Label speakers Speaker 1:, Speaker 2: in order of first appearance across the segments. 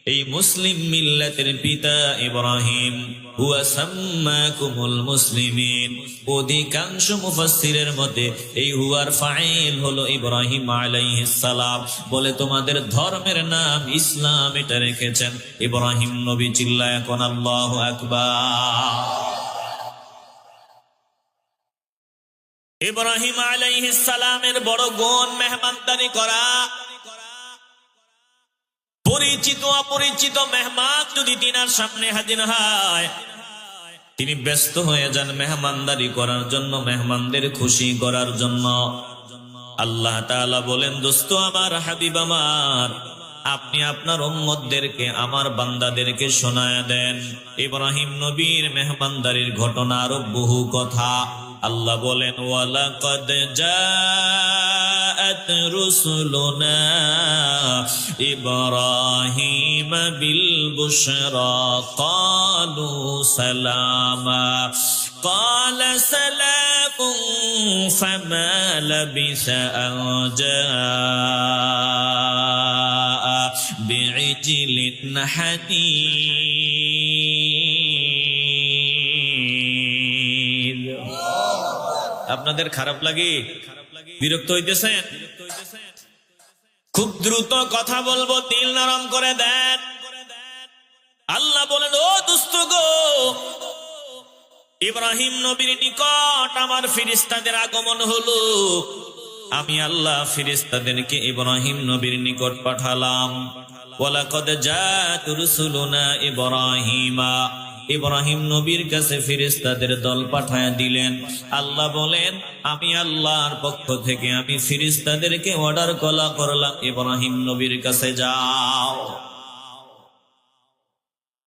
Speaker 1: এই মুসলিম মিল্লাতের পিতা ইব্রাহিম হুয়া সাম্মাকুমুল মুসলিমিন। অধিকাংশ মুফাসসিরের মতে এই হুয়ার ফাইল হলো ইব্রাহিম আলাইহিস সালাম, বলে তোমাদের ধর্মের নাম ইসলাম এটা রেখেছেন ইব্রাহিম নবী। চিল্লায় কোন আল্লাহু আকবার। ইব্রাহিম আলাইহিস সালামের বড় গুণ মেহমানদারি করা। পরিচিত অপরিচিত মেহমান যদি তিনার সামনে হাজির হয়, তিনি ব্যস্ত হয়ে যান মেহমানদারি করার জন্য, মেহমানদের খুশি করার জন্য। আল্লাহ তাআলা বলেন, দোস্ত আমার, হাবিব আমার, আপনি আপনার উম্মতদেরকে, আমার বান্দাদেরকে শোনায় দেন ইব্রাহিম নবীর মেহমানদারির ঘটনা। আরো বহু কথা আল্লাহ বলেন, ওয়ালাকাদ জাআত রুসুলুনা ইব্রাহিম বিল বুশরা ক্বালু সালামা ক্বালা সালামুন ফামা লাবিসা আন জাআ বিইজলিন হানীদ। আপনাদের খারাপ লাগে? বিরক্ত হইতেছেন? খুব দ্রুত কথা বলবো, দিল নরম করে দেন। আল্লাহ বলেন, ও দুস্থ গো, ইব্রাহিম নবীর নিকট আমার ফেরেশতাদের আগমন হলো। আমি আল্লাহ ফেরেশতাদেরকে ইব্রাহিম নবীর নিকট পাঠালাম। ওয়ালাকাদ জাআত রুসুলুনা ইব্রাহিমা, ইব্রাহিম নবীর কাছে ফেরেশতাদের দল পাঠায়া দিলেন। আল্লাহ বলেন, আমি আল্লাহর পক্ষ থেকে আমি ফেরেশতাদেরকে অর্ডার করলাম, ইব্রাহিম নবীর কাছে যাও।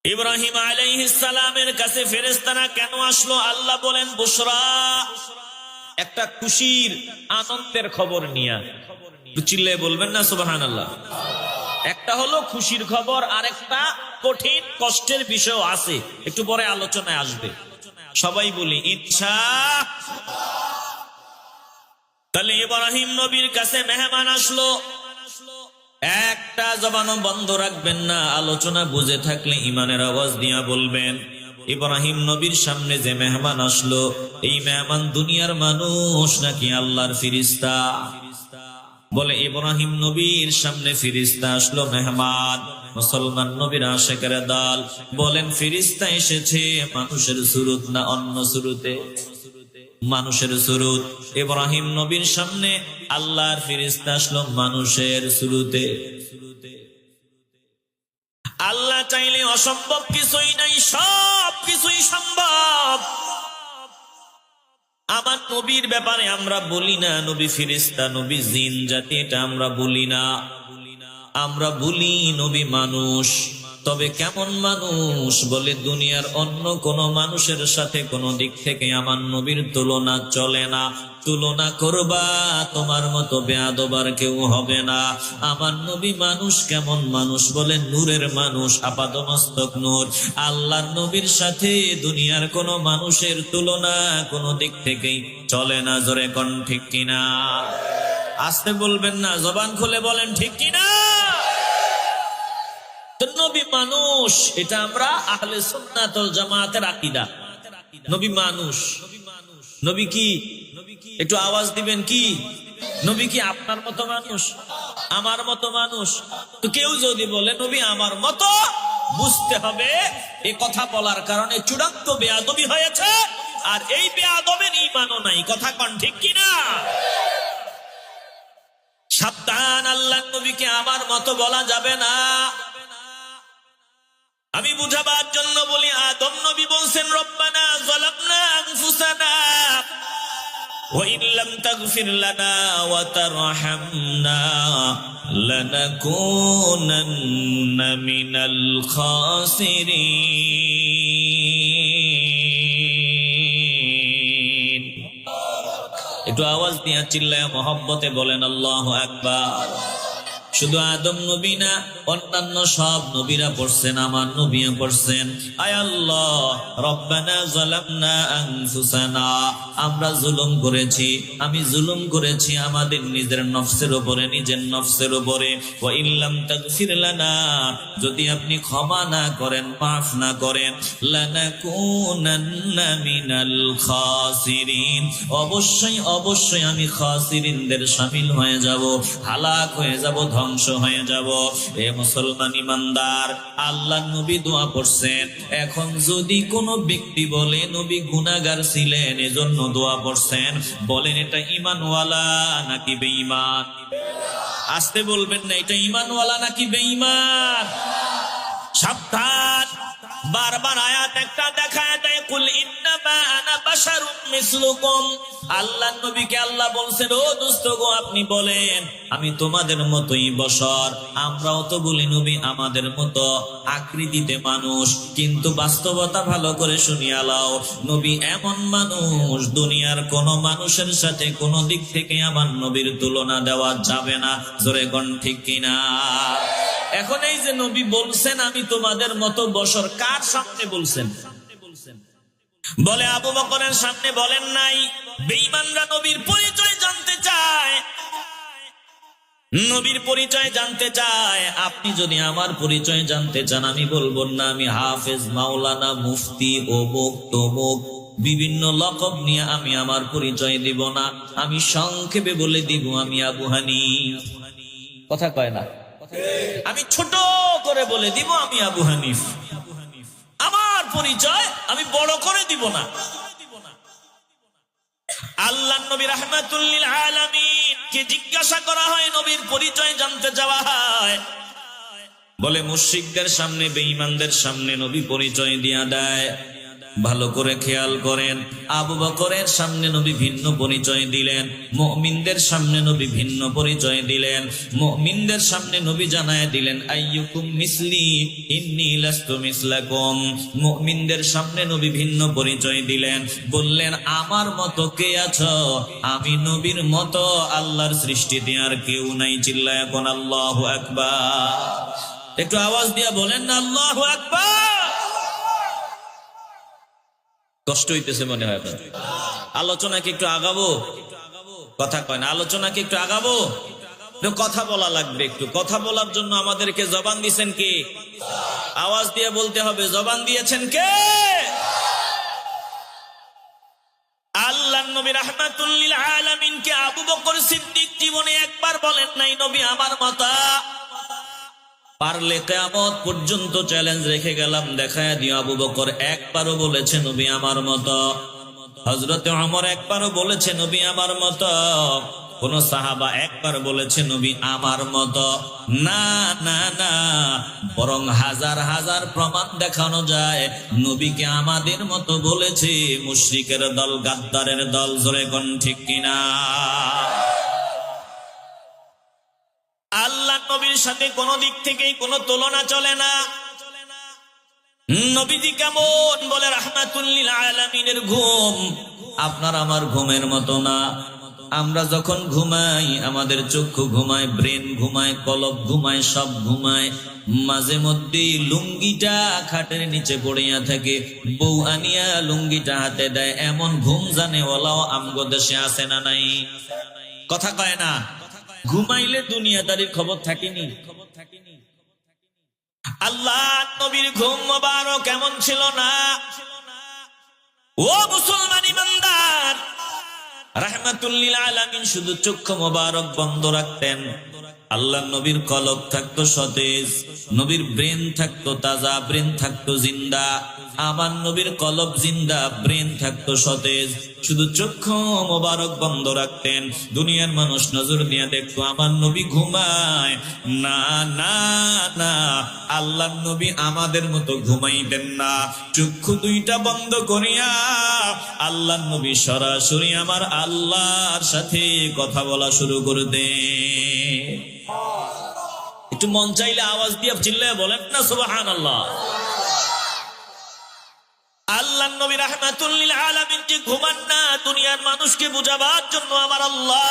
Speaker 1: ইব্রাহিম আলাইহিস সালামের কাছে ফেরেশতারা কেন আসলো? আল্লাহ বলেন, বুশরা, একটা খুশির আনন্দের খবর নিয়া। চিল্লায়ে বলবেন না সুবহানাল্লাহ? একটা হলো খুশির খবর, আর একটা কঠিন কষ্টের বিষয় আছে, একটু পরে আলোচনায় আসবে। সবাই বলি ইনশাআল্লাহ। তাহলে ইব্রাহিম নবীর কাছে মেহমান আসলো, একটা জবানও বন্ধ রাখবেন না। আলোচনা বুঝে থাকলে ইমানের আওয়াজ দিয়া বলবেন। ইব্রাহিম নবীর সামনে যে মেহমান আসলো, এই মেহমান দুনিয়ার মানুষ নাকি আল্লাহর ফেরেশতা? বলে ইব্রাহিম নবীর সামনে ফেরেশতা আসলো মেহমান। মুসলমান নবীর আশিকের দল বলেন, ফেরেশতা এসেছে মানুষের সুরত না অন্য সুরতে? মানুষের সুরত। ইব্রাহিম নবীর সামনে আল্লাহর ফেরেশতা আসলো মানুষের সুরতে। আল্লাহ চাইলে অসম্ভব কিছুই নাই, সব কিছুই সম্ভব। আমার নবীর ব্যাপারে আমরা বলি না নবী ফেরেশতা, নবী জিন জাতি, এটা আমরা বলি না। আমরা বলি নবী মানুষ। তবে কেমন মানুষ? বলে দুনিয়ার অন্য কোন মানুষের সাথে কোনো দিক থেকে আমার নবীর তুলনা চলে না। তুলনা করবা, তোমার মতো বেয়াদব আর কেউ হবে না। আমার নবী মানুষ। কেমন মানুষ? বলে নূরের মানুষ, আপাদমস্তক নূর। আল্লাহর নবীর সাথে দুনিয়ার কোন মানুষের তুলনা কোনো দিক থেকেই চলে না। জোরে কোন ঠিক কিনা? আসতে বলবেন না, জবান খুলে বলেন ঠিক কিনা। নবী মানুষ, এটা আমরা আহলে সুন্নাত ওয়াল জামাতের আকীদা। নবী মানুষ। নবী কি? একটু আওয়াজ দিবেন কি? নবী কি আপনার মতো মানুষ, আমার মতো মানুষ? তো কেউ যদি বলে নবী আমার মতো, বুঝতে হবে এই কথা বলার কারণে চূড়ান্ত বেয়াদবি হয়েছে, আর এই বেয়াদবের ঈমানও নাই। কথা কোন ঠিক কিনা? সাবধান, আল্লাহর নবীকে আমার মতো বলা যাবে না। আমি বুঝাবার জন্য বলি, আদম নবী বলছেন, রব্বানা যালামনা আনফুসানা ওয়া ইন লাম তাগফির লানা ওয়া তারহামনা লানাকুনান্না মিনাল খাসিরিন। একটু আওয়াজ দিয়া চিল্লায়া মহব্বতে বলেন আল্লাহু আকবার। শুধু আদম নবী না, অন্যান্য সব নবীরা পড়ছেন, আমার নবীও পড়ছেন। আয় আল্লাহ, রব্বানা যালামনা আনফুসানা, আমরা জুলুম করেছি, আমি জুলুম করেছি আমাদের নিজের নফসের উপরে, নিজের নফসের উপরে। ওয়া ইল্লাম তাগফির লানা, যদি আপনি ক্ষমা না করেন, মাফ না করেন, লানাকুনান্না মিনাল খাসিরিন, অবশ্যই অবশ্যই আমি খাসিরিনদের শামিল হয়ে যাব, হালাক হয়ে যাব, ধ্বংস হয়ে যাব। এ মুসলমান ইমানদার, আল্লাহ নবী দোয়া পড়ছেন। এখন যদি কোনো ব্যক্তি বলে নবী গুনাহগার ছিলেন এজন্য দোয়া পড়ছেন, বলেন এটা ঈমানওয়ালা নাকি বেঈমান? আসতে বলবেন না, এটা ঈমানওয়ালা নাকি বেঈমান? সাবধান, বারবার আয়াত একটা দেখায় দেয়, কুল ইন্নামা আনা বাশারুম মিসলুকুম। আল্লাহ নবীকে আল্লাহ বলছেন, ও দোস্ত গো, আপনি বলেন আমি তোমাদের মতোই বশর। আমরাও তো বলি নবী আমাদের মতো আকৃতিতে মানুষ, কিন্তু বাস্তবতা ভালো করে শুনিয়া লাও, নবী এমন মানুষ দুনিয়ার কোন মানুষের সাথে কোন দিক থেকে আমার নবীর তুলনা দেওয়া যাবে না। জোরে কোন ঠিক কিনা? এখন এই যে নবী বলছেন আমি তোমাদের মতো বশর, কার সামনে বলছেন? বলে আবু বকরের সামনে বলেন নাই। বেঈমানরা নবীর পরিচয় জানতে চায়, নবীর পরিচয় জানতে চায়। আপনি যদি আমার পরিচয় জানতে চান, আমি বলবো না আমি হাফেজ, মাওলানা, মুফতি, অমুক তমুক, বিভিন্ন লকব নিয়ে আমি আমার পরিচয় দিব না। আমি সংক্ষেপে বলে দিব আমি আবু হানিফ। কথা কয় না? আমি ছোট করে বলে দিব আমি আবু হানিফ। আমার পরিচয় আমি বড় করে দিব না। আল্লাহ নবী রাহমাতুল লিল আলামিন কে জিজ্ঞাসা করা হয়, নবীর পরিচয় জানতে যাওয়া হয়, বলে মুশরিকদের সামনে, বেঈমানদের সামনে নবী পরিচয় দিয়া দেয়। ভালো করে খেয়াল করেন, আবু বকরের সামনে নবী ভিন্ন পরিচয় দিলেন, মুমিনদের সামনে নবী ভিন্ন পরিচয় দিলেন। মুমিনদের সামনে নবী জানায় দিলেন আইয়ুকুম মিসলি ইন্নী লাস্তু মিসলাকুম। মুমিনদের সামনে নবী ভিন্ন পরিচয় দিলেন, বললেন আমার মতো কে আছো? আমি নবীর মতো আল্লাহর সৃষ্টিতে আর কেউ নাই। চিল্লায় এখন আল্লাহু আকবার। একটু আওয়াজ দিয়া বলেন না আল্লাহু আকবার। কষ্ট হইতেছে মনে হয়। আলোচনাকে একটু আগাবো? কথা কয় না। আলোচনাকে একটু আগাবো, কথা বলা লাগবে। একটু কথা বলার জন্য আমাদেরকে জবান দিয়েছেন কে? আওয়াজ দিয়ে বলতে হবে, জবান দিয়েছেন কে? আল্লাহ নবী রাহমাতুল লিল আলামিন কে আবু বকর সিদ্দিক জীবনে একবার বলেন নাই নবী আমার মতো। পারলে কিয়ামত পর্যন্ত চ্যালেঞ্জ রেখে গেলাম, দেখায়া দিও আবু বকর একবারও বলেছে নবী আমার মতো। হযরতে ওমর একবারও বলেছে নবী আমার মতো। কোন সাহাবা একবার বলেছে নবী আমার মতো? না না না, বরং হাজার হাজার প্রমাণ দেখানো যায় নবীকে আমাদের মতো বলেছে মুশরিকের দল, গাদ্দারের দল। জোরে কোন ঠিক কিনা? আল্লাহ নবীর সাথে কোন দিক থেকেই কোনো তুলনা চলে না। নবীজি কেমন? বলে রাহমাতুল লিল আলামিনের ঘুম আপনার আমার ঘুমের মতো না। আমরা যখন ঘুমাই আমাদের চক্ষু ঘুমায়, ব্রেন ঘুমায়, কলব ঘুমায়, সব ঘুমায়। মাঝে মধ্যে লুঙ্গিটা খাটের নিচে পড়িয়া থাকে, বউ আনিয়া লুঙ্গিটা হাতে দেয়। এমন ঘুম জানে ওলাও আমগো দেশে আছে না নাই? কথা কয় না। ঘুমাইলে দুনিয়াদারির খবর থাকেনি। আল্লাহ নবীর ঘুম মোবারক কেমন ছিল না? ও মুসলমান ইমানদার, রাহমাতুল লিল আলামিন শুধু চক্ষু মোবারক বন্ধ রাখতেন, আল্লাহ নবীর কলব থাকতো সতেজ, নবীর ব্রেন থাকতো তাজা, ব্রেন থাকতো জিন্দা। আমার নবীর কলব জিন্দা, ব্রেন থাকতো সতেজ। শুধু চক্ষু মোবারক বন্ধ রাখতেন, দুনিয়ার মানুষ নজর দিয়ে দেখতো আমার নবী ঘুমায়। না না না, আল্লাহ নবী আমাদের মতো ঘুমাইতেন না। চক্ষু দুইটা বন্ধ করিয়া আল্লাহ নবী সরাসরি আমার আল্লাহর সাথে কথা বলা শুরু করতেন। একটু মন চাইলে আওয়াজ দিয়ে চিল্লায় বলেন না সুবহানাল্লাহ। আল্লাহ নবী রাহমাতুল লিল আলামিন যে ঘুমান না, দুনিয়ার মানুষকে বুঝাবার জন্য আমার আল্লাহ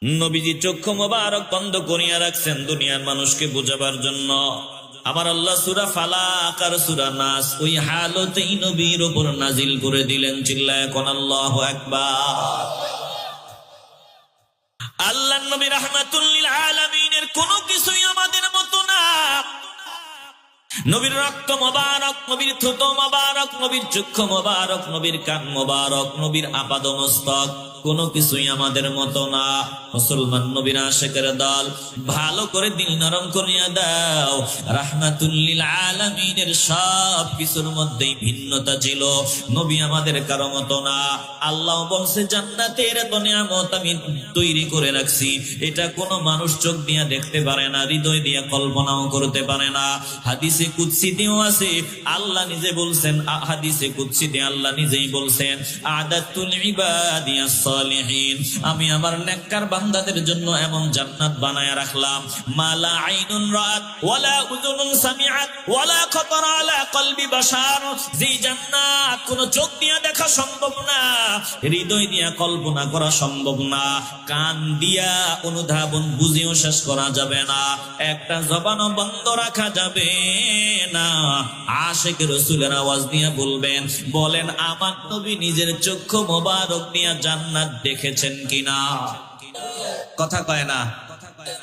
Speaker 1: নবীজি চক্ষু মোবারক বন্ধ করিয়া রাখছেন দুনিয়ার মানুষকে বোঝাবার জন্য। আমার আল্লাহ সূরা ফালাক আর সূরা নাস ওই হালতেই নবীর উপর নাজিল করে দিলেন। চিল্লায় কোন আল্লাহু আকবার। আল্লাহ নবী রাহমাতুল লিল আলামিনের কোনো কিছুই আমাদের মতো না। নবীর রক্ত মোবারক, নবীর থুত মোবারক, নবীর চক্ষু মোবারক, নবীর কান মোবারক, নবীর আপাদমস্তক কোনো কিছুই আমাদের মতো না। মুসলমান নবীর আশিকের দল, ভালো করে দিল নরম করিয়া দাও। রাহমাতুল লিল আলামিনের সব কিছুর মধ্যেই ভিন্নতা ছিল। নবী আমাদের কারো মতো না। আল্লাহ বলছে জান্নাতের এত নিয়ামত আমি তৈরি করে রাখছি, এটা কোনো মানুষ চোখ দিয়ে দেখতে পারে না, হৃদয় দিয়ে কল্পনাও করতে পারে না। হাদিসে কুদসিতেও আছে, আল্লাহ নিজে বলছেন, হাদিসে কুদসিতে আল্লাহ নিজেই বলছেন, আদাতুল ইবাদিয়াস সালিহিন, আমি আমার নেককার বান্দাদের জন্য এমন জান্নাত বানায়া রাখলাম, মালা আইনুন রাআত ওয়ালা উযুনুন সামিআত ওয়ালা খাতারা আলা কলবি বাশার, যে জান্নাত কোনো চোখ দিয়ে দেখা সম্ভব না, হৃদয় দিয়ে কল্পনা করা সম্ভব না, কান দিয়া অনুধাবন বুঝিও শেষ করা যাবে না, একটা জবানও বন্ধ রাখা যাবে না। আশিক রাসূলের আওয়াজ দিয়ে বলবেন, বলেন আমার নবী নিজের চক্ষু মোবারক দিয়ে জান্নাত দেখেছেন কিনা? কথা কয় না।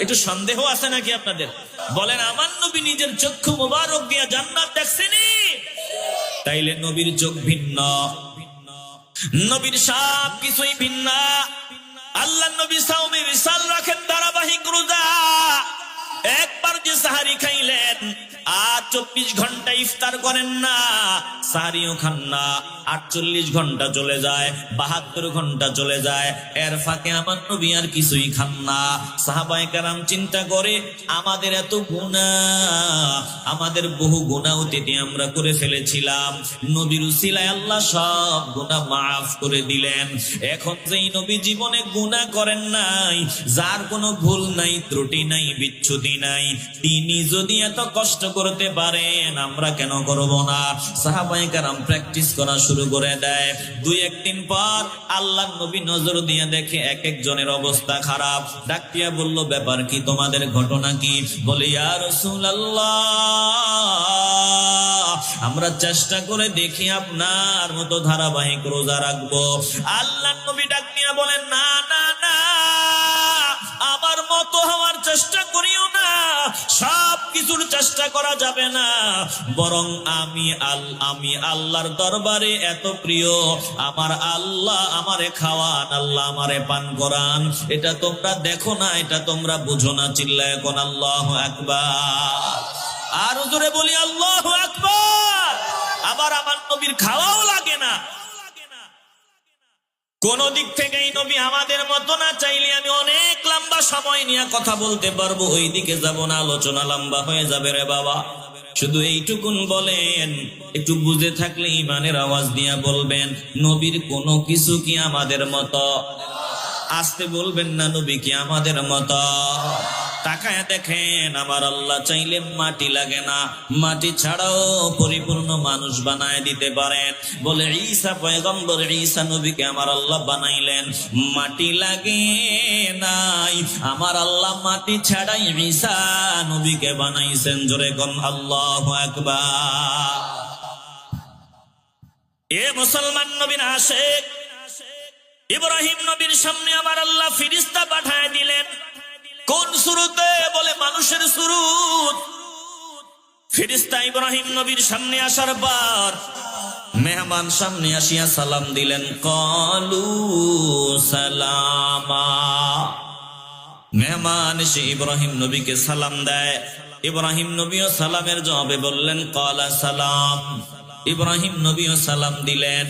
Speaker 1: একটু সন্দেহ আছে নাকি আপনাদের? বলেন আমার নবী নিজের চক্ষু মোবারক দিয়ে জান্নাত দেখছেনি? তাইলে নবীর চোখ ভিন্ন, নবীর সব কিছুই ভিন্ন। আল্লাহ নবী সাওমে বিশাল রাখেন, ধারাবাহিক রোজা। একবার যে সাহারি খাইলেন আর 24 ঘন্টা ইফতার করেন না, সাহারিও খান না, 48 ঘন্টা চলে যায়, 72 ঘন্টা চলে যায়, এর ফাঁকে আমার নবী আর কিছুই খান না। সাহাবায়ে কেরাম চিন্তা করে, আমাদের এত গুনাহ, আমাদের বহু গুনাহ অতীতে আমরা করে ফেলেছিলাম, নবীর উসিলায় আল্লাহ সব গুনাহ মাফ করে দিলেন। এখন যেই নবী জীবনে গুনাহ করেন নাই, যার কোনো ভুল নাই, ত্রুটি নাই, বিচ্যুতি নাই, তিনি যদি এত কষ্ট করতে পারেন, আমরা কেন করব না? সাহাবায়ে কেরাম প্র্যাকটিস করা শুরু করে দেয়। 2-1 দিন পর আল্লাহ নবী নজর দিয়ে দেখে এক একজনের অবস্থা খারাপ। ডাকিয়া বলল, ব্যাপার কি, তোমাদের ঘটনা কি? বলে, ইয়া রাসূলুল্লাহ, আমরা চেষ্টা করে দেখি আপনার মতো ধারাবাহিক রোজা রাখবো। আল্লাহ নবী ডাক নিয়ে বলেন, না না না, আমার মতো হওয়ার চেষ্টা করিও না, সব কিছুর চেষ্টা করা যাবে না, বরং আমি আল্লাহর দরবারে এত প্রিয়, আমার আল্লাহ আমারে খাওয়ান, আল্লাহ আমারে পান করান, এটা তোমরা দেখো না, এটা তোমরা বুঝো না। চিল্লায় কোন আল্লাহু আকবার। আর জোরে বলি আল্লাহু আকবার। আবার আমার নবীর খাওয়াও লাগে না। কোন দিক থেকেই নবী আমাদের মতো না। চাইলে আমি অনেক লম্বা সময় নিয়ে কথা বলতে পারবো, ওই দিকে যাব না, আলোচনা লম্বা হয়ে যাবে রে বাবা। শুধু এইটুকুন বলেন, একটু বুঝে থাকলে ইমানের আওয়াজ দিয়া বলবেন, নবীর কোনো কিছু কি আমাদের মতো? আসতে বলবেন না, নবী কি আমাদের মতো? তাকায় দেখেন, আমার আল্লাহ চাইলে মাটি লাগে না, মাটি ছাড়াও পরিপূর্ণ মানুষ বানায় দিতে পারেন। বলে ঈসা পয়গম্বর, ঈসা নবীকে আমার আল্লাহ বানাইলেন, মাটি লাগে নাই, আমার আল্লাহ মাটি ছাড়াই ঈসা নবীকে বানাইছেন। জোরে কোন আল্লাহু আকবার। এ মুসলমান নবীর আশিক, ইব্রাহিম নবীর সামনে আমার আল্লাহ ফেরেশতা পাঠায় দিলেন। কোন সুরতে? বলে মানুষের সুরত। ফেরেশতা ইব্রাহিম নবীর সামনে আসার পর মেহমান সামনে আসিয়া সালাম দিলেন। ক্বালু সালামা। মেহমান এসে ইব্রাহিম নবীকে সালাম দেয়। ইব্রাহিম নবীও সালামের জবাবে বললেন ক্বালা সালাম। ইব্রাহিম নবীও সালাম দিলেন।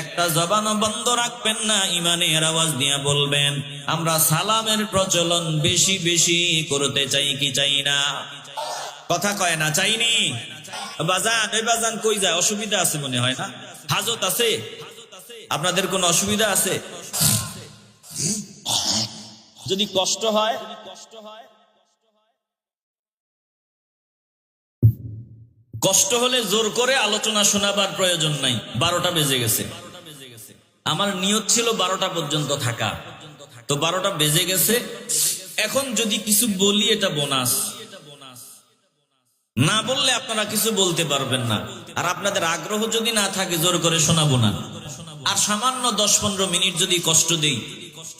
Speaker 1: একটা জবানও বন্ধ রাখবেন না, ইমানের আওয়াজ দিয়ে বলবেন, আমরা সালামের প্রচলন বেশি বেশি করতে চাই কি চাই না? কথা কয় না, চাইনি? বাজান, ওই বাজান কই যায়? অসুবিধা আছে মনে হয় না? হাজত আছে? আপনাদের কোন অসুবিধা আছে? যদি কষ্ট হয়, কষ্ট হলে জোর করে আলোচনা শোনাবার প্রয়োজন নাই। 12টা বেজে গেছে। আমার নিয়ত ছিল 12টা পর্যন্ত থাকা, তো 12টা বেজে গেছে। এখন যদি কিছু বলি এটা বোনাস, না বললে আপনারা কিছু বলতে পারবেন না। আর আপনাদের আগ্রহ যদি না থাকে জোর করে শোনাবো না। আর সামান্য 10-15 মিনিট যদি কষ্ট দেই,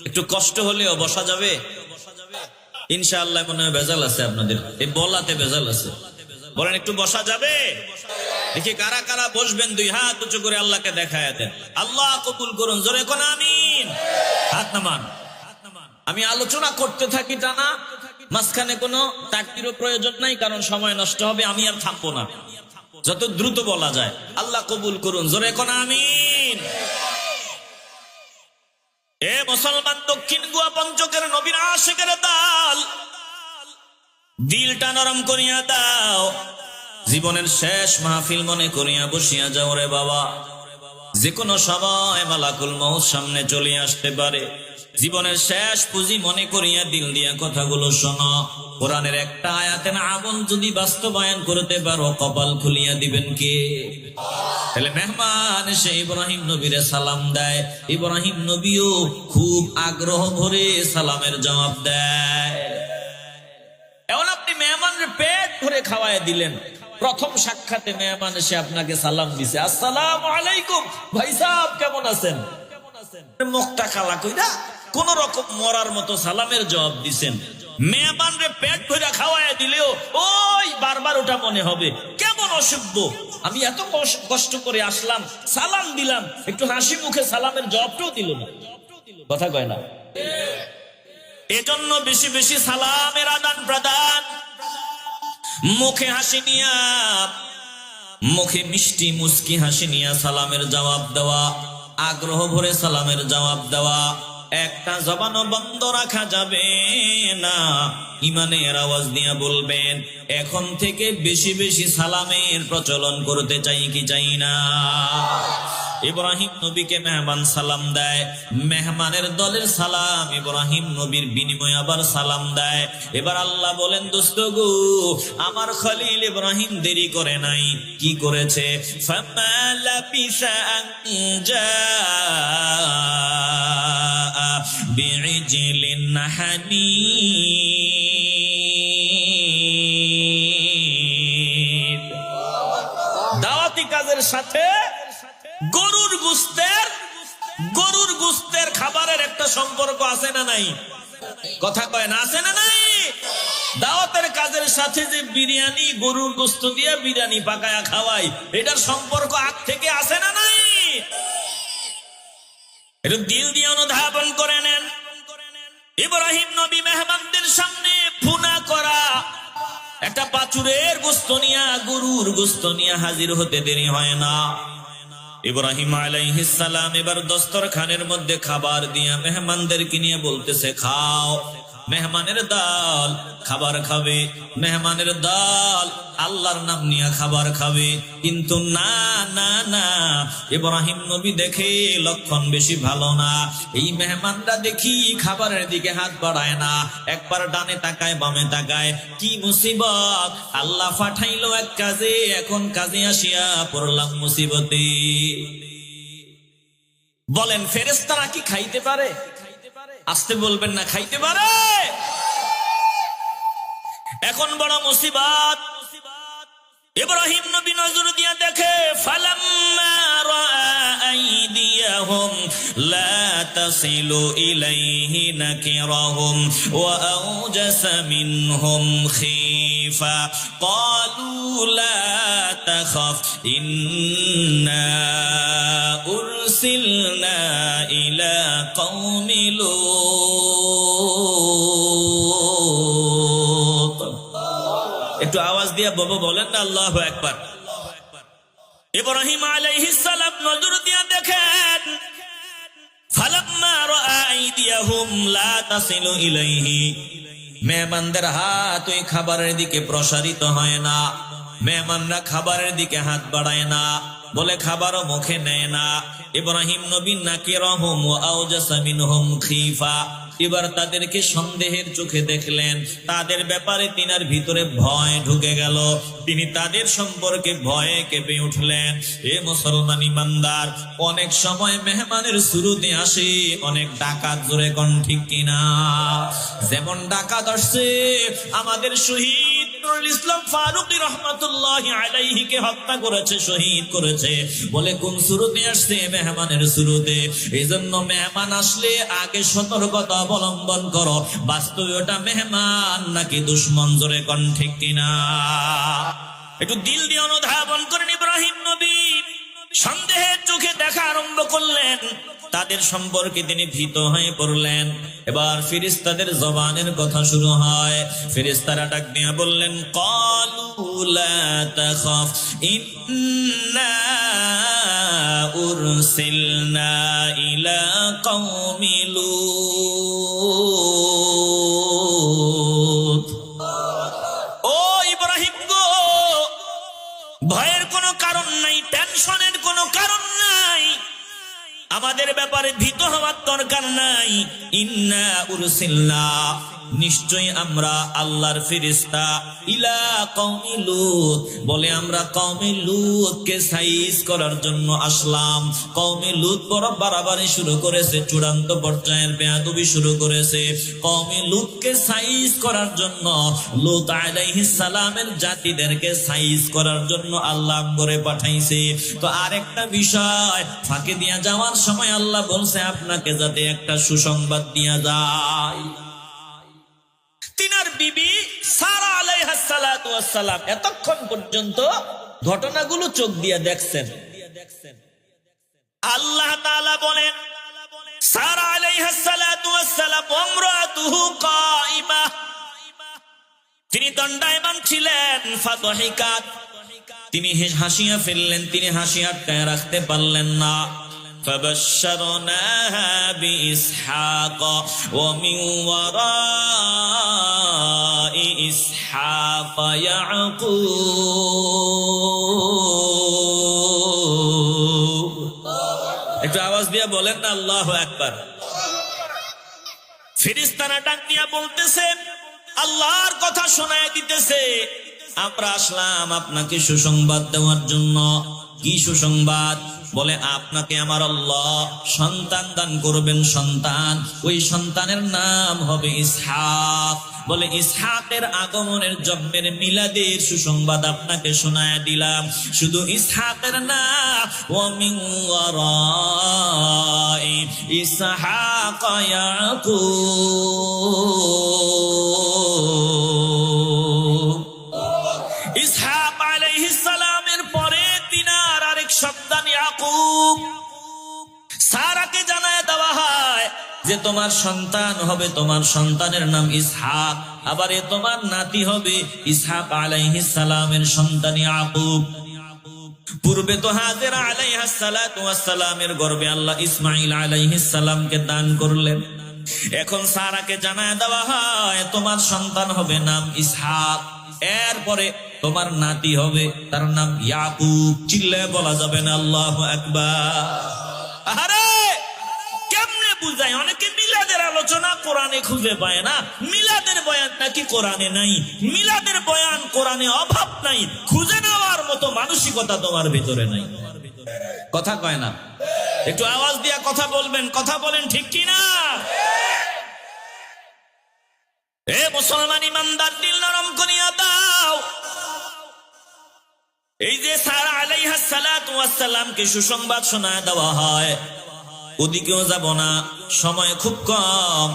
Speaker 1: একটু কষ্ট হলেও বসা যাবে ইনশাআল্লাহ। মনে হয় ভেজাল আছে আপনাদের, এই বলাতে ভেজাল আছে। বলেন একটু বসা যাবে? দেখি কারা কারা বসবেন, 2 হাত উঁচু করে আল্লাহকে দেখায় দেন। আল্লাহ কবুল করুন, জোরে কোন আমিন। হাত নামান। আমি আলোচনা করতে থাকি টানা, মাঝখানে কোনো তাকবীরও প্রয়োজন নাই, কারণ সময় নষ্ট হবে। আমি আর থামবো না, যত দ্রুত বলা যায়। আল্লাহ কবুল করুন, জোরে কোন আমিন। এ মুসলমান, দক্ষিণ গোয়া পঞ্চকের নবীর আশিকের দল, দিলটা নরম করিয়া দাও। জীবনের শেষ মাহফিল মনে করিয়া বসিয়া যাও রে বাবা। যে কোনো সময় মালাকুল মউত সামনে চলে আসতে পারে। জীবনের শেষ পুঁজি মনে করিয়া দিল দিয়া কথাগুলো শোনো। কোরআনের একটা আয়াতের আমল যদি বাস্তবায়ন করতে পারো, কপাল খুলিয়া দিবেন কে? তাহলে মেহমান এসে ইব্রাহিম নবীরে সালাম দেয়, ইব্রাহিম নবীও খুব আগ্রহ ভরে সালামের জবাব দেয়। এখন আপনি মেহমানের পেট ভরে খাওয়ায় দিলেন। প্রথম সাক্ষাতে মেহমান এসে আপনাকে সালাম দিছে, আসসালামু আলাইকুম ভাই সাহেব, কেমন আছেন? মুখটা কালা কইরা কোন রকম মরার মতো সালামের জবাব দিছেন। মেহমানরে পেট ভরে খাওয়ায় দিলেও ওই বারবার ওটা মনে হবে কেমন অসভ্য। আমি এত কষ্ট করে আসলাম, সালাম দিলাম, একটু হাসি মুখে সালামের জবাবটাও দিল না। কথা কয় না? এজন্য বেশি বেশি সালামের আদান প্রদান, মুখে হাসি নিয়া, মুখে মিষ্টি মুস্কি হাসি নিয়া সালামের জবাব দেওয়া, আগ্রহ ভরে সালামের জবাব দেওয়া। একটা জবানও বন্ধ রাখা যাবে না। ইমানের আওয়াজ দিয়া বলবেন, এখন থেকে বেশি বেশি সালামের প্রচলন করতে চাই কি চাই না? ইব্রাহিম নবীকে মেহমান সালাম দেয়, মেহমানের দলের সালাম ইব্রাহিম নবীর বিনিময়ে আবার সালাম দেয়। এবার আল্লাহ বলেন, দোস্ত গো, আমার খলিল ইব্রাহিম দেরি করে নাই। কি করেছে? ফামালা বিশান জাআ বিইজলিন হানিদ। দাওয়াতি কাজের সাথে গরুর গোস্তের খাবারের একটা সম্পর্ক আছে না নাই? কথা কয় না, আছে না নাই? দাওয়াতের কাজের সাথে যে বিরিয়ানি, গরুর গোস্ত দিয়ে বিরিয়ানি পাকায়া খাওয়াই, এটার সম্পর্ক আগ থেকে আছে না নাই? এটা দিল দিয়ে অনুধাবন করে নেন। ইব্রাহিম নবী মেহমানদের সামনে ভুনা করা একটা বাছুরের গোস্ত নিয়া, গরুর গোস্ত নিয়া হাজির হতে দেরি হয় না। ইব্রাহিম আলাইহিস সালাম এবার দস্তরখানের মধ্যে খাবার দিয়া মেহমানদেরকে নিয়ে বলতেছে, খাও। মেহমানের দল খাবার খাবে, মেহমানের দল আল্লাহর নাম নিয়ে খাবার খাবে। কিন্তু না না না, ইব্রাহিম নবী দেখে লক্ষণ বেশি ভালো না। এই মেহমানরা দেখি খাবারের দিকে হাত বাড়ায় না, একবার ডানে তাকায় বামে তাকায়। কি মুসিবত! আল্লাহ পাঠাইলো এক কাজে, এখন কাজে আসিয়া পড়লাম মুসিবতে। বলেন, ফেরেশতারা কি খাইতে পারে? আসতে বলবেন না, খাইতে পারে। এখন বড় মুসিবত। ইব্রাহিম নবী নজর দিয়া দেখে, ফালাম্মা রাআ আইদিয়াহুম লা তাসিলু ইলাইহি নাকিরাহুম ওয়া আওজাসা মিনহুম খিফা ক্বালু লা তাখাফ ইন্না উরসিলনা ইলা কওমি লূত। একটু আওয়াজ দিয়ে বাবা বলেন না আল্লাহু আকবার। ইব্রাহিম আলাইহিস সালাম নজর দিয়া দেখেন, ফালাম্মা রাআ আইদিয়াহুম লা তাসিলু ইলাইহি, মেহমানদের হাত ওই খাবারের দিকে প্রসারিত হয় না, মেহমানরা খাবারের দিকে হাত বাড়ায় না, বলে খাবারও মুখে নেয় না। ইব্রাহিম নবী নাকিরাহুম ওয়া আওজাসা মিনহুম খিফা, এবার তাদেরকে সন্দেহের চোখে দেখলেন, তাদের ব্যাপারে তিনার ভিতরে ভয় ঢুকে গেল, তিনি তাদের সম্পর্কে ভয়ে কেঁপে উঠলেন। এ মুসলমান ইমানদার, অনেক সময় মেহমানের শুরুতে আসে অনেক ডাকাত, জোরে কোন ঠিক কিনা? যেমন ডাকাত আসছে আমাদের শহীদ নুরুল ইসলাম ফারুকী রহমাতুল্লাহি আলাইহিকে হত্যা করেছে, শহীদ করেছে, বলে কোন শুরুতে আসছে? মেহমানের শুরুতে। এই জন্য মেহমান আসলে আগে সতর্কতা অবলম্বন করো, বাস্তবে ওটা মেহমান নাকি দুশ্মন, জোরে কোন ঠিক কিনা? একটু দিল দিয়ে অনুধাবন করেন। ইব্রাহিম নবী সন্দেহের চোখে দেখা আরম্ভ করলেন, তাদের সম্পর্কে তিনি ভীত হয়ে পড়লেন। এবার ফেরেশতাদের জবানের কথা শুরু হয়। ফেরেশতারা ডাক দিয়ে বললেন, ক্বালু লা তাখাফ ইন্না উরসিলনা ইলা কওমি লূত। ও ইব্রাহিম গো, ভয়ের কোনো কারণ নাই, টেনশনের কোনো কারণ নাই, আমাদের ব্যাপারে ভীত হওয়ার দরকার নাই। ইন্না উরসিলনা, নিশ্চয়ই আমরা আল্লাহর ফেরেশতা, ইলা কওমি লূত, বলে আমরা কওমি লূতকে সাইজ করার জন্য আসলাম। কওমি লূত বড় বাড়াবাড়ি শুরু করেছে, চূড়ান্ত পর্যায়ের বেয়াদবি শুরু করেছে। কওমি লূতকে সাইজ করার জন্য, লূত আলাইহিস সালামের জাতিদেরকে সাইজ করার জন্য আল্লাহ করে পাঠাইছে। তো আরেকটা বিষয় ফাঁকি দিয়া যাওয়ার সময় আল্লাহ বলছে আপনাকে যাতে একটা সুসংবাদ দিয়া যায়। তিনার বিবি সারা আলাইহিস সালাতু ওয়াস সালাম এতক্ষণ পর্যন্ত ঘটনাগুলো চোখ দিয়ে দেখছেন। আল্লাহ তাআলা বলেন, সারা আলাইহিস সালাতু ওয়াস সালাম ইমরাতুহু কাইমা, তিনি দণ্ডায়মান ছিলেন। ফাদহিকাত, তিনি হাসিয়া ফেললেন, তিনি হাসি আটকায় রাখতে পারলেন না। فبشرناها بإسحاق ومن وراء إسحاق يعقوب। একটু আওয়াজ দিয়ে বলেন না আল্লাহু আকবার। ফেরেশতারা ডাক দিয়া বলতেছে, আল্লাহর কথা শোনায় দিতেছে, আমরা আসলাম আপনাকে সুসংবাদ দেওয়ার জন্য। কি সুসংবাদ? বলে আপনাকে আমার আল্লাহ সন্তান দান করবেন, সন্তান, ওই সন্তানের নাম হবে ইসহাক। বলে ইসহাকের আগমনের, জন্মের, মিলাদের সুসংবাদ আপনাকে শোনায় দিলাম। শুধু ইসহাকের না, ওয়া মিন ওয়ারাই ইসহাক ইয়াকুব। ইসহাক আলাইহিস সালামের পরে তিনার আরেক সন্তান ইয়াকুব। সারাকে জানায় দেওয়া হয় যে তোমার সন্তান হবে, তোমার সন্তানের নাম ইসহাক, আবার এ তোমার নাতি হবে ইসহাক আলাইহিস সালামের সন্তান ইয়াকুব। পূর্বে তো হাজেরা আলাইহিস সালাতু ওয়াস সালামের গর্ভে আল্লাহ ইসমাঈল আলাইহিস সালামকে দান করলেন। এখন সারাকে জানায় দেওয়া হয় তোমার সন্তান হবে নাম ইসহাক, এরপরে তোমার নাতি হবে, তার নাম ইয়াকুব। চিল্লায় বলা যাবে না আল্লাহু আকবার? আরে কেমনে বুঝায়? অনেকে মিলাদের আলোচনা কোরআনে খুঁজে পায় না, মিলাদের বয়ান নাকি কোরআনে নাই, মিলাদের বয়ান কোরআনে অভাব নাই, খুঁজে নেওয়ার মতো মানসিকতা তোমার ভিতরে নাই। কথা কয় না? একটু আওয়াজ দিয়া কথা বলবেন, কথা বলেন ঠিক কিনা? এ মুসলমান ইমানদার, দিল নরম করিয়া দাও। এই যে সারা আলাইহিস সালাতু ওয়াস সালামকে সুসংবাদ শোনায় দেওয়া হয়, ওদিকেও যাব না, সময় খুব কম।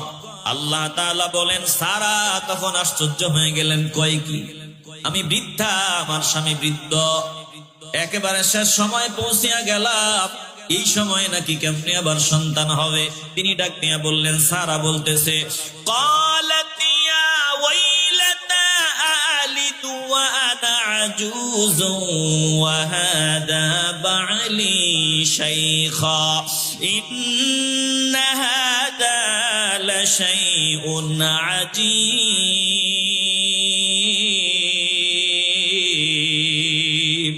Speaker 1: আল্লাহ তাআলা বলেন, সারা তখন আশ্চর্য হয়ে গেলেন, কয় কি আমি বৃদ্ধা, আমার স্বামী বৃদ্ধ, একেবারে শেষ সময় পৌঁছিয়া গেলাম, এই সময় নাকি কেমনে আবার সন্তান হবে? তিনি ডাক দিয়া বললেন, সারা বলতেছে, ক্বালাত ইয়া ওয়াইলাতা আলিদু ওয়া আনা আজুজুন ওয়া হাদা বা'লি শাইখা ইন্না হাদা লাশাইউন আজীব।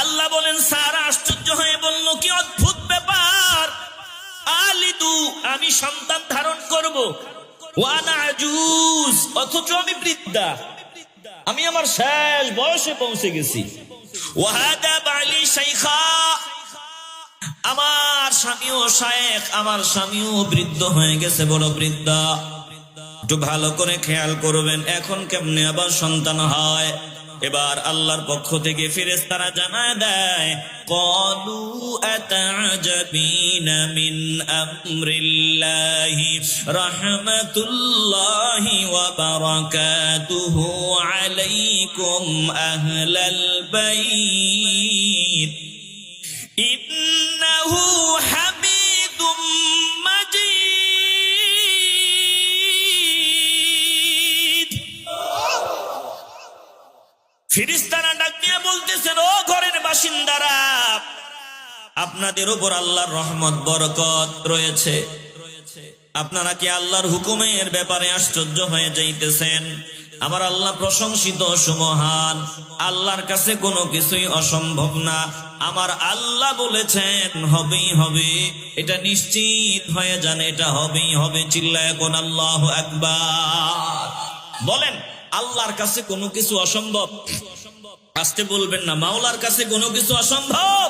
Speaker 1: আল্লাহ বলেন, সারা আশ্চর্য হয়ে বলল, কি অদ্ভুত ব্যাপার, আলিদু, আমি সন্তান ধারণ করব, ওয়ানা আজুজ, অথচ আমি বৃদ্ধা, আমি আমার শেষ বয়সে পৌঁছে গেছি। ওয়াহাদা বালি শাইখা, আমার স্বামীও শায়েখ, আমার স্বামীও বৃদ্ধ হয়ে গেছে, বড় বৃদ্ধা। একটু ভালো করে খেয়াল করবেন, এখন কেমনে আবার সন্তান হয়? এবার আল্লাহর পক্ষ থেকে ফেরেশতারা জানায় দেয়, ক্বালু আতা'জাবিনা মিন আমরিল্লাহি রাহমাতুল্লাহি ওয়া বারাকাতুহু আলাইকুম আহলাল বাইত ইন্নাহু হামিদুম মাজিদ। ফেরেশতারা ডাক দিয়ে বলতেছেন, ও ঘরের বাসিন্দারা, আপনাদের উপর আল্লাহর রহমত বরকত রয়েছে। আপনারা কি আল্লাহর হুকুমের ব্যাপারে আশ্চর্য হয়ে যাইতেছেন? আমার আল্লাহ প্রশংসিত, সুমহান, আল্লাহর কাছে কোনো কিছুই অসম্ভব না। আমার আল্লাহ বলেছেন হবেই হবে, এটা নিশ্চিত হয়ে যান, এটা হবেই হবে। চিল্লায় কোন আল্লাহু আকবার। বলেন, আল্লাহর কাছে কোনো কিছু অসম্ভব? আসতে বলবেন না, মাওলার কাছে কোনো কিছু অসম্ভব।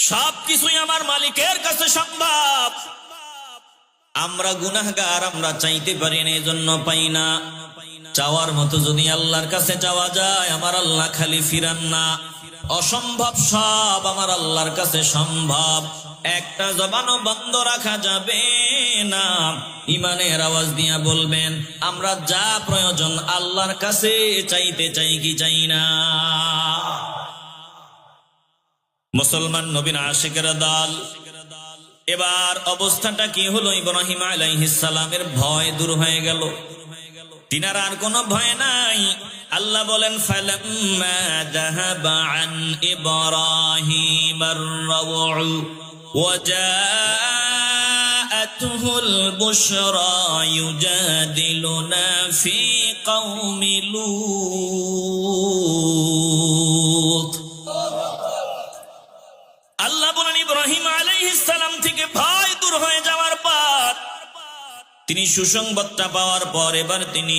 Speaker 1: সবকিছুই আমার মালিকের কাছে সম্ভব। আমরা গুনাহগার, আমরা চাইতে পারি না, এজন্য পাই না। চাওয়ার মতো যদি আল্লাহর কাছে চাওয়া যায়, আমার আল্লাহ খালি ফিরান না। অসম্ভব সব আমার আল্লাহর কাছে সম্ভব। একটা জবানও বন্ধ রাখা যাবে না। ইমানের আওয়াজ দিয়া বলবেন, আমরা যা প্রয়োজন আল্লাহর কাছে চাইতে চাই কি চাই না? মুসলমান নবীর আশিকের দল, এবার অবস্থাটা কি হলো? ইব্রাহিম আলাইহিস সালামের ভয় দূর হয়ে গেল, তিনার আর কোনো ভয় নাই। আল্লাহ বলেন, ফালাম্মা যাহাবা আন ইব্রাহিমার রাউ ওয়া জাআতুহুল বুশরা ইউজাদিলুনা ফি কওমি লূত। আল্লাহ বলেন, ইব্রাহিম আলাইহিস সালাম থেকে ভয় দূর হয়ে যাওয়ার পর, তিনি সুসংবাদটা পাওয়ার পর এবার তিনি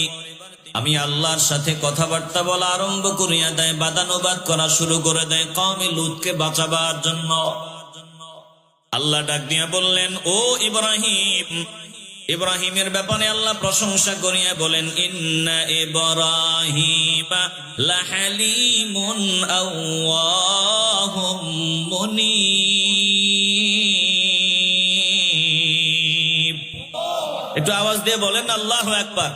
Speaker 1: আমি আল্লাহর সাথে কথাবার্তা বলা আরম্ভ করিয়া দেয়, বাদানুবাদ করা শুরু করে দেয় কওমে লূতকে বাঁচাবার জন্য। আল্লাহ ডাক দিয়া বললেন, ও ইব্রাহিম। ইব্রাহিমের ব্যাপারে আল্লাহ প্রশংসা করিয়া বলেন, ইন্না ইব্রাহিমা লাহালিমুন আওয়াহুম মুনীব। একটু আওয়াজ দিয়ে বলেন আল্লাহু আকবার।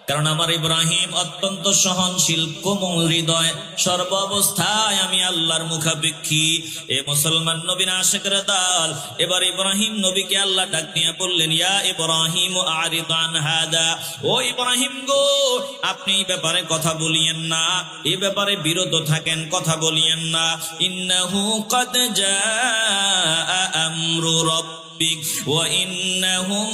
Speaker 1: কারণ আমার ইব্রাহিম অত্যন্ত সহনশীল, কোমল হৃদয়, সর্ব অবস্থায় আমি আল্লাহর মুখাপেক্ষী। এ মুসলমান নবীর আশিকের দল, এবার ইব্রাহিম নবীকে আল্লাহ ডাক দিয়া বললেন, ইয়া ইব্রাহিম আরিদ আন হাদা। ও ইব্রাহিম গো, আপনি এই ব্যাপারে কথা বলিয়েন না, এই ব্যাপারে বিরত থাকেন, কথা বলিয়েন না। ইন্নাহু ক্বাদ জাআ আমরু রাব্বিক ওয়া ইন্নাহুম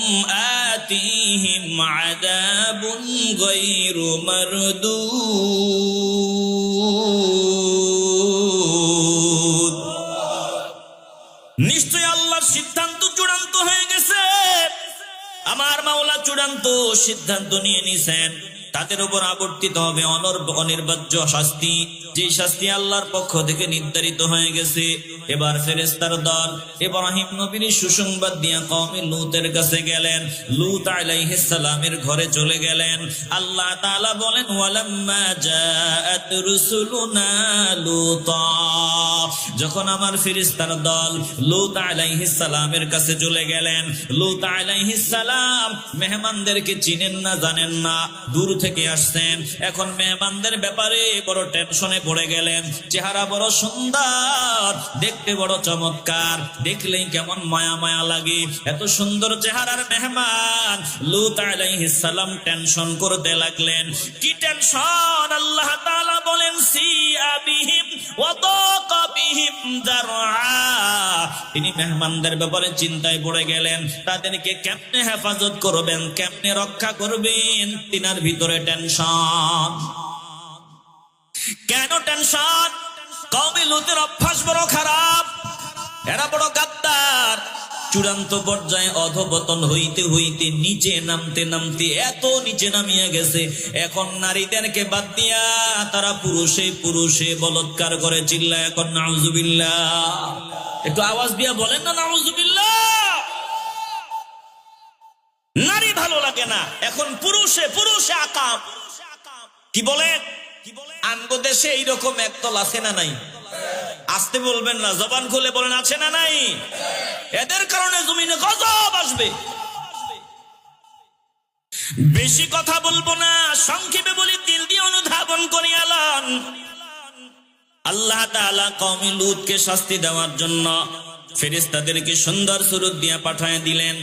Speaker 1: আতিহিম আযাবুন গায়রু মারদুদ। নিশ্চয় আল্লাহর সিদ্ধান্ত চূড়ান্ত হয়ে গেছে। আমার মাওলা চূড়ান্ত সিদ্ধান্ত নিয়ে নিছেন, তাদের উপর আবর্তিত হবে অনির্বাচ্য শাস্তি, যে শাস্তি আল্লাহর পক্ষ থেকে নির্ধারিত হয়ে গেছে। এবার ফেরেশতার দল ইব্রাহিম নবীর সুসংবাদ দিয়া কওমে লূতের কাছে গেলেন। লূত আলাইহিস সালামের ঘরে চলে গেলেন। আল্লাহ তাআলা বলেন, ওয়ালাম্মা জাআত রুসুলুনা লূতা। যখন আমার ফেরেশতার দল লূত আলাইহিস সালামের কাছে চলে গেলেন, লূত আলাইহিস সালাম মেহমানদেরকে চিনেন না, জানেন না, দূর থেকে আসছেন। এখন মেহমানদের ব্যাপারে বড় টেনশনে পড়ে গেলেন। চেহারা বড় সুন্দর, দেখতে বড় চমৎকার, দেখলেই কেমন মায়া মায়া লাগে। এত সুন্দর চেহারার মেহমান। লূত আলাইহিস সালাম টেনশন করতে লাগলেন। কি টেনশন? আল্লাহ তাআলা বলেন, সিআ বিহিম ওয়া দাকা বিহিম যারআ। তিনি মেহমানদের ব্যাপারে চিন্তায় পড়ে গেলেন, তাদেরকে কেমনে হেফাজত করবেন, কেমনে রক্ষা করবেন, তিনার ভিতরে টেনশন। কেন টেনশন? কওমে লুতের অভ্যাস বড় খারাপ, এরা বড় গাদ্দার। চূড়ান্ত পর্যায়ে অধপতন হইতে হইতে নিচে নামতে নামতে এত নিচে নামিয়া গেছে, এখন নারীদেরকে বাদ দিয়া তারা পুরুষে পুরুষে বলৎকার করে। চিল্লায় এখন নাউজুবিল্লাহ। একটু আওয়াজ দিয়া বলেন না নাউজুবিল্লাহ। নারী ভালো লাগে না, এখন পুরুষে পুরুষে আকাম। কি বলেন? আমগো দেশে এইরকম একদল আছে না নাই? আসতে বলবেন না, জবান খুলে বলেন আছে না নাই? এদের কারণে জমিনে গজব আসবে। বেশি কথা বলবো না, সংক্ষেপে বলি, দিল দিয়ে অনুধাবন করি আলান। আল্লাহ তাআলা কওমে লূতকে শাস্তি দেওয়ার জন্য ফেরেশতাদেরকে সুন্দর সুরত দিয়া পাঠায় দিলেন।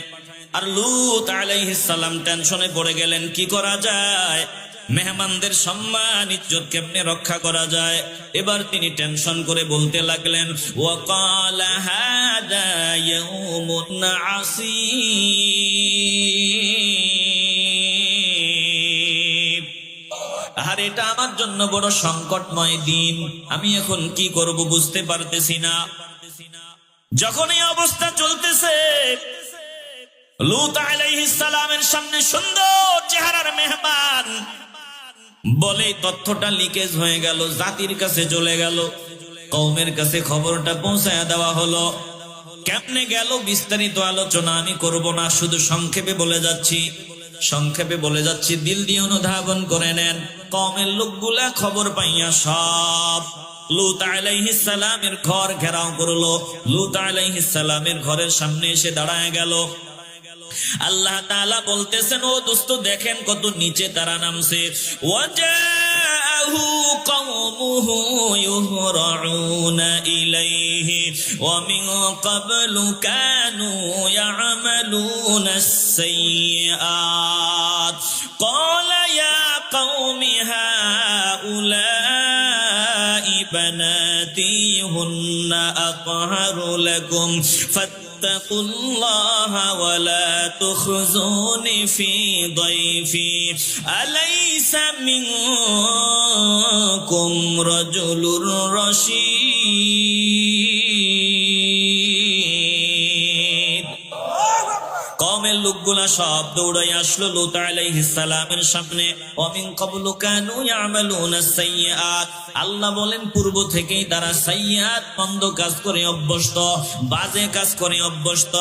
Speaker 1: আর লূত আলাইহিস সালাম টেনশনে পড়ে গেলেন, কি করা যায়, মেহমানদের সম্মান ইজ্জত কেমনে রক্ষা করা যায়। এবার তিনি টেনশন করে বলতে লাগলেন, ওয়াকালা হাদা ইয়াউমুন আসীব। আর এটা আমার জন্য বড় সংকটময় দিন, আমি এখন কি করব বুঝতে পারতেছি না। যখন এই অবস্থা চলতেছে, লূত আলাইহিস সালামের সামনে সুন্দর চেহারার মেহমান বলে তথ্যটা লিকেজ হয়ে গেল, জাতির কাছে চলে গেল, কওমের কাছে খবরটা পৌঁছায়া দেওয়া হলো। কেমনে গেল বিস্তারিত আলোচনা আমি করব না, শুধু সংক্ষেপে বলে যাচ্ছি, দিল দিয়ে অনুধাবন করে নেন। কওমের লোকগুলা খবর পাইয়া সব লূত আলাইহিস সালামের ঘর ঘেরাও করলো। লূত আলাইহিস সালামের ঘরের সামনে এসে দাঁড়ায় গেল। আল্লাহ তাআলা বলতেছেন, ও দোস্ত দেখেন কত নিচে তারা নামছে। ওয়াজাহু কওমুহু ইউহরাউনা ইলাইহি ওয়া মিন ক্বাবলু কানু ইয়ামালুনাস সাইয়্যাত ক্বালা ইয়া কওমি হাউলাই বানাতি হুন্না আতহারু লাকুম فاتقوا الله ولا تخزوني في ضيفي أليس منكم رجل رشيد। কওমের লোকগুলা সব দৌড়াই আসলো লূত আলাইহিস সালামের সামনে। ওমিন ক্বাবলু কানু ইয়ামালুনাস সাইয়্যাত, আল্লাহ বলেন পূর্ব থেকেই তারা সাইয়্যাত মন্দ কাজ করে অভ্যস্ত, বাজে কাজ করে অভ্যস্ত।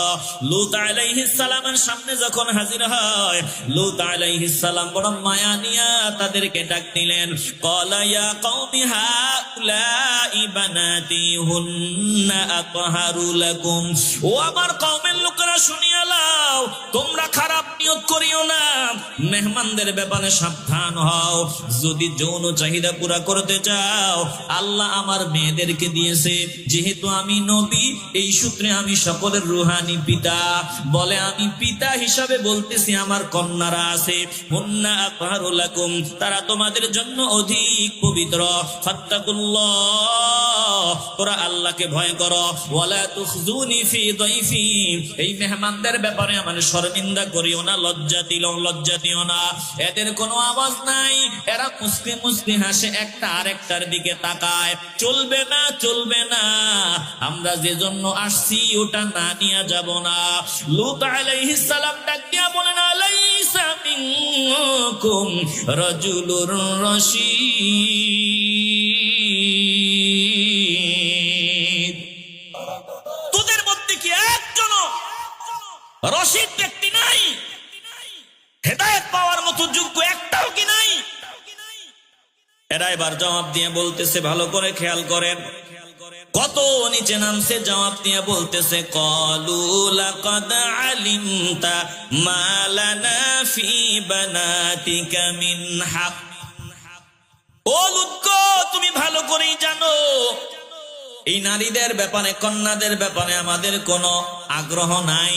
Speaker 1: লূত আলাইহিস সালামের সামনে যখন হাজির হয়, লূত আলাইহিস সালাম বড় মায়া নিয়া তাদেরকে ডাক দিলেন। ক্বালা ইয়া কওমি হাউলাই বানাতি হুন্না আতহারু লাকুম। ও আমার কওমের লোকেরা শুনিয়া লাও, তোমরা খারাপ নিয়ত করিও না, মেহমানদের ব্যাপারে সাবধান হও। যদি যৌন চাহিদা পুরা করতে চাও, আল্লাহ আমার মেয়েদেরকে দিয়েছে, যেহেতু আমি নবী এই সূত্রে আমি সকলের রুহানি পিতা। বলে আমি পিতা হিসাবে বলতেছি, আমার কন্যারা আছে, হুন্না আতহারু লাকুম, তারা তোমাদের জন্য অধিক পবিত্র। ফাত্তাকুল্লাহ, তোরা আল্লাহকে ভয় করো। ওয়ালা তুখজুনি ফি দাইফি, এই মেহমানদের ব্যাপারে আমার শর্মিন্দা করিও না, লজ্জা দিও না। এদের কোনো আওয়াজ নাই, এরা মুস্কি মুস্কি হাসে, একটা আরেকটার দিকে তাকায়। চলবে না, আমরা যে জন্য আসছি ওটা না নিয়ে যাব না। লূত আলাইহিস সালাম ডাক দিয়া বলেন, আলাইসা মিনকুম রাজুলুর রশীদ, তোদের মধ্যে কি একজন রশীদ ব্যক্তি নাই? হেদায়েত পাওয়ার মতো যোগ্য একটাও কি নাই? এরা এবার জবাব দিয়ে বলতেছে, ভালো করে খেয়াল করেন, কত নিচে নামছে। জবাব দিয়ে বলতেছে, ক্বালু লাকাদ আলিমতা মা লানা ফি বানাতিকা মিন হক। ও লূত, তুমি ভালো করেই জানো এই নারীদের ব্যাপারে, কন্যাদের ব্যাপারে আমাদের কোনো আগ্রহ নাই।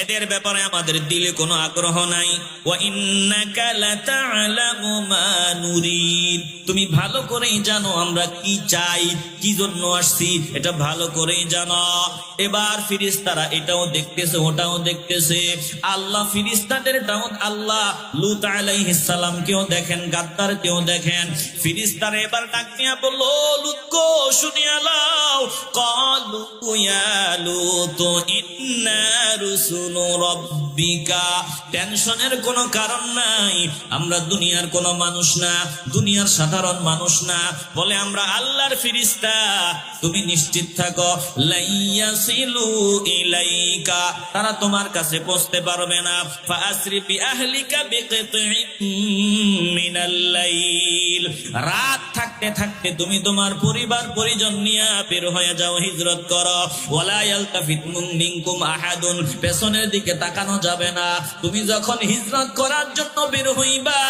Speaker 1: এদের ব্যাপারে আমাদের দিলে কোনো আগ্রহ নাই। ওয়া ইন্নাকা লাতা'লামু মা নুরিদ, তুমি ভালো করেই জানো আমরা কি চাই, কি জন্য আসছি, এটা ভালো করেই জানো। এবার ফেরেশতারা এটাও দেখতেছে ওটাও দেখতেছে। আল্লাহ ফেরেশতাদের দাওয়াত, আল্লাহ লূত আলাইহিস সালামকেও দেখেন, গাদ্দারকেও দেখেন। ফেরেশতারা এবার ডাক দিয়া বলল, লূত গো শুনিয়া লাও। ক্বালু ইয়া লূত ইন্না রুসুলু রাব্বিকা। টেনশনের কোনো কারণ নাই, আমরা দুনিয়ার কোনো মানুষ না, দুনিয়ার সাধারণ মানুষ না, বলে আমরা আল্লাহর ফেরেশতা। তুমি নিশ্চিত থাকো, লাইয়াসিলু ইলাইকা, তারা তোমার কাছে পৌঁছতে পারবে না। ফাআসরি বিআহলিকা বিকিতইন মিনাল লাইল, রাত থাকতে থাকতে তুমি তোমার পরিবার পরিজন নিয়ে বের হয়ে যাও, হিজরত করো। ওয়ালা ইয়ালতাফিত মিনকুম আহাদুন, পেছনের দিকে তাকানো যাবে না। তুমি যখন হিজরত করার জন্য বের হইবা,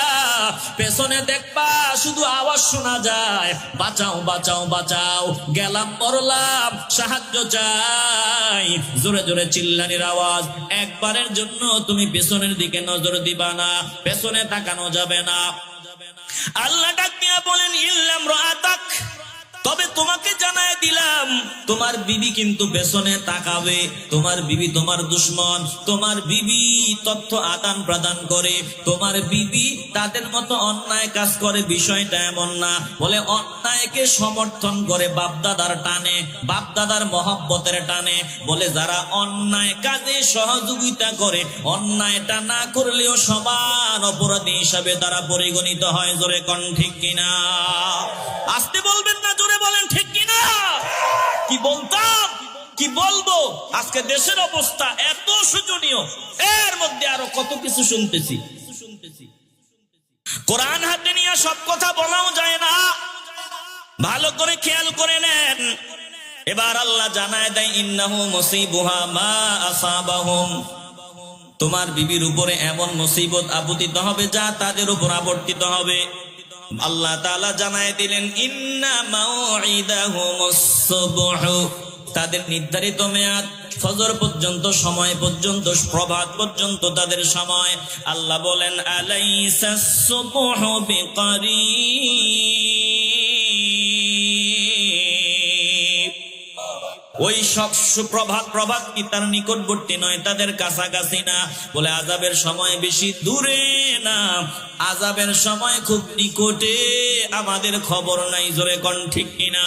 Speaker 1: পেছনে দেখবা শুধু আওয়াজ শোনা যায়, বাঁচাও বাঁচাও বাঁচাও, গেলাম মরলাম, সাহায্য চাই, জোরে জোরে চিল্লানির আওয়াজ। একবারের জন্য তুমি পেছনের দিকে নজর দিবা না, পেছনে তাকানো যাবে না। আল্লাহ ডাক দিয়া বলেন, ইল্লাম রাআতাক, তবে তোমাকে জানায় দিলাম তোমার বিবি কিন্তু পেছনে তাকাবে। তোমার বিবি তোমার দুশমন, তোমার বিবি তথ্য আদান প্রদান করে, তোমার বিবি তাদের মতো অন্যায় কাজ করে, বিষয়টা এমন না। বলে অন্যায়কে সমর্থন করে বাপদাদার টানে, বাপদাদার মহব্বতের টানে। বলে যারা অন্যায় কাজে সহযোগিতা করে, অন্যায়টা না করলেও সমান অপরাধী হিসাবে তারা পরিগণিত হয়। জোরে কোন ঠিক কিনা? আসতে বলবেন না, জোরে বলেন ঠিক কিনা? কি বলতাম কি বলবো, আজকে দেশের অবস্থা এত শোচনীয়, এর মধ্যে আরো কত কিছু শুনতেছি। কোরআন হাতে নিয়ে সব কথা বলাও যায় না, ভালো করে খেয়াল করে নেন। এবার আল্লাহ জানায় দেয়, ইন্নাহু মুসিবুহা মা আসাবাহুম, তোমার বিবির উপরে এমন মুসিবত আপতিত হবে যা তাদের উপর আবর্তিত হবে। আল্লাহ তাআলা জানায় দিলেন, ইন্না মাউইদাহুমুস সুবহ, তাদের নির্ধারিত মেয়াদ ফজর পর্যন্ত, সময় পর্যন্ত, প্রভাত পর্যন্ত তাদের সময়। আল্লাহ বলেন, আলাইসাস সুবহু বিকারীব, ওই সব প্রভাত কি তার নিকটবর্তী নয়, তাদের কাছাকাছি না। বলে আযাবের সময় বেশি দূরে না, আযাবের সময় খুব নিকটে, আমাদের খবর নাই। জোরে কোন ঠিক কিনা?